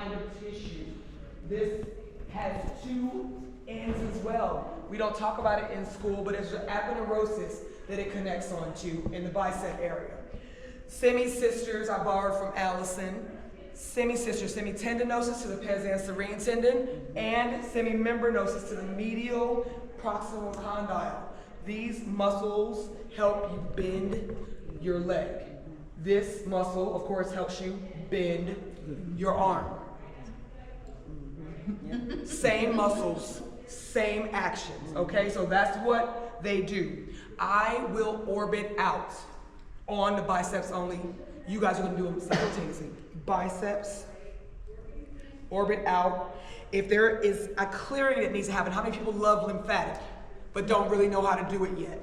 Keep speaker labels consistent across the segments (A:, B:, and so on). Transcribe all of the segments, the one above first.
A: kind of tissue. This has two ends as well. We don't talk about it in school, but it's the aponeurosis that it connects onto in the bicep area. Semi-sisters I borrowed from Allison. Semi-sisters, semi-tendinosis to the pes serine tendon, and semi-membranosis to the medial proximal condyle. These muscles help you bend your leg. This muscle, of course, helps you bend your arm. Same muscles, same actions, okay? So that's what they do. I will orbit out on the biceps only. You guys are gonna do them simultaneously. Biceps, orbit out. If there is a clearing that needs to happen, how many people love lymphatic but don't really know how to do it yet?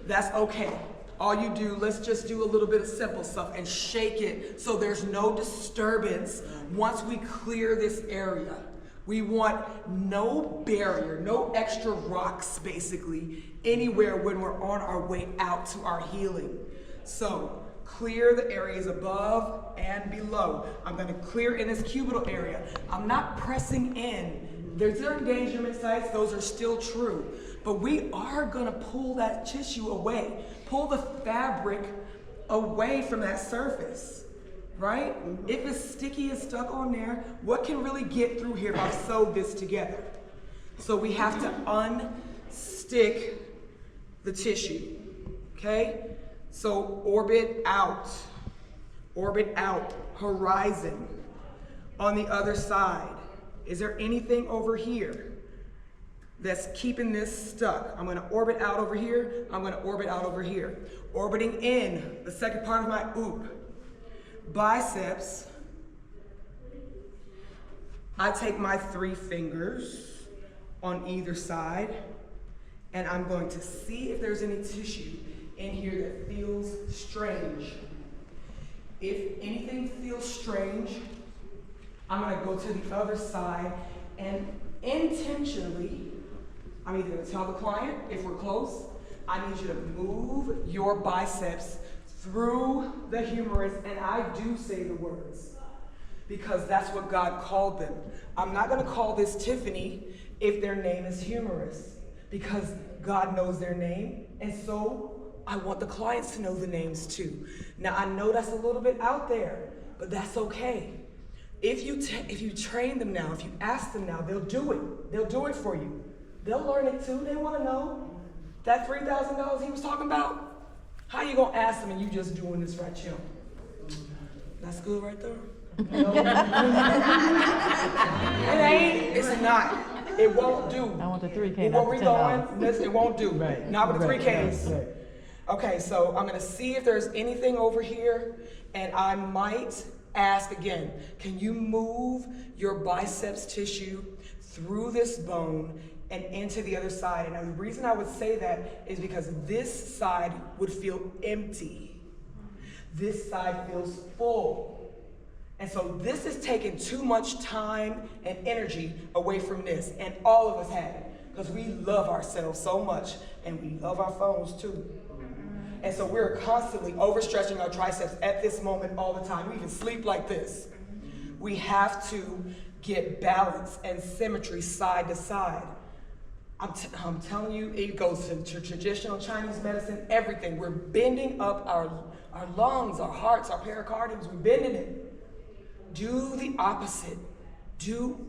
A: That's okay. All you do, let's just do a little bit of simple stuff and shake it so there's no disturbance once we clear this area. We want no barrier, no extra rocks basically anywhere when we're on our way out to our healing. So clear the areas above and below. I'm going to clear in this cubital area. I'm not pressing in. There's endangerment sites, those are still true. But we are going to pull that tissue away, pull the fabric away from that surface, right? If it's sticky and stuck on there, what can really get through here if I sew this together? So we have to unstick the tissue, okay? So orbit out, horizon. On the other side, is there anything over here that's keeping this stuck? I'm gonna orbit out over here, I'm gonna orbit out over here. Orbiting in, the second part of my oop. Biceps, I take my 3 fingers on either side, and I'm going to see if there's any tissue in here that feels strange. If anything feels strange, I'm gonna go to the other side and intentionally, I'm either gonna tell the client, if we're close, I need you to move your biceps through the humerus, and I do say the words because that's what God called them. I'm not gonna call this Tiffany if their name is humerus because God knows their name, and so I want the clients to know the names too. Now I know that's a little bit out there, but that's okay. If you train them now, if you ask them now, they'll do it. They'll do it for you. They'll learn it too. They want to know that $3,000 he was talking about. How you gonna ask them and you just doing this right here? That's good right there. No. It ain't. It's not. It won't do.
B: I want the 3K.
A: Where we going? It won't do.
C: Right.
A: Not with the 3Ks.
C: Right.
A: Okay, so I'm gonna see if there's anything over here, and I might ask again, can you move your biceps tissue through this bone and into the other side? And the reason I would say that is because this side would feel empty. This side feels full. And so this is taking too much time and energy away from this, and all of us have it, because we love ourselves so much, and we love our phones too. And so we're constantly overstretching our triceps at this moment all the time. We even sleep like this. We have to get balance and symmetry side to side. I'm telling you, it goes to traditional Chinese medicine, everything. We're bending up our lungs, our hearts, our pericardiums, we're bending it. Do the opposite.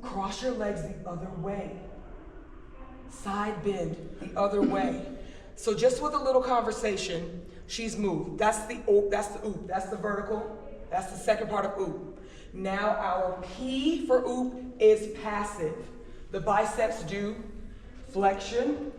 A: Cross your legs the other way. Side bend the other way. So just with a little conversation, she's moved. That's the oop, that's the vertical, that's the second part of oop. Now our P for oop is passive. The biceps do flexion,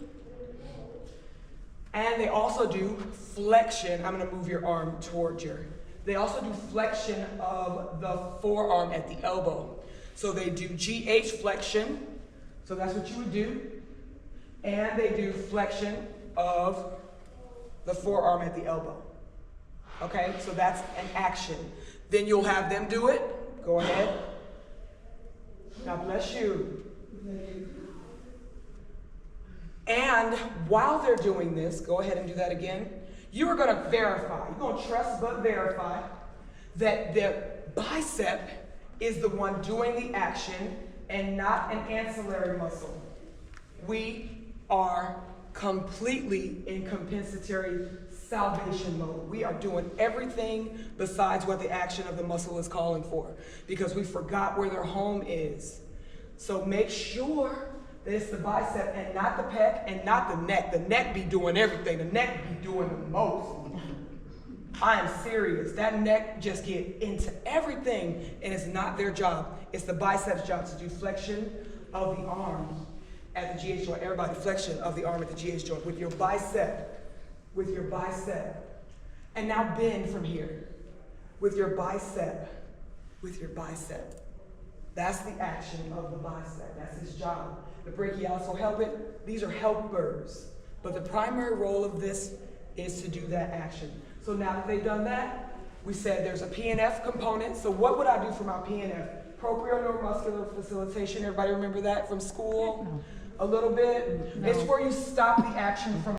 A: and they also do flexion. I'm gonna move your arm towards you. They also do flexion of the forearm at the elbow. So they do GH flexion, so that's what you would do, and they do flexion of the forearm at the elbow. Okay, so that's an action. Then you'll have them do it. Go ahead. God bless you. And while they're doing this, go ahead and do that again. You are going to verify, you're going to trust but verify that the bicep is the one doing the action and not an ancillary muscle. We are completely in compensatory salvation mode. We are doing everything besides what the action of the muscle is calling for because we forgot where their home is. So make sure that it's the bicep and not the pec and not the neck. The neck be doing everything. The neck be doing the most. I am serious. That neck just get into everything and it's not their job. It's the biceps' job to do flexion of the arm at the GH joint. Everybody, flexion of the arm at the GH joint with your bicep. With your bicep. And now bend from here. With your bicep. With your bicep. That's the action of the bicep. That's his job. The brachialis will help it. These are helpers. But the primary role of this is to do that action. So now that they've done that, we said there's a PNF component. So what would I do for my PNF? Proprioneuromuscular facilitation. Everybody remember that from school? A little bit? No. It's where you stop the action from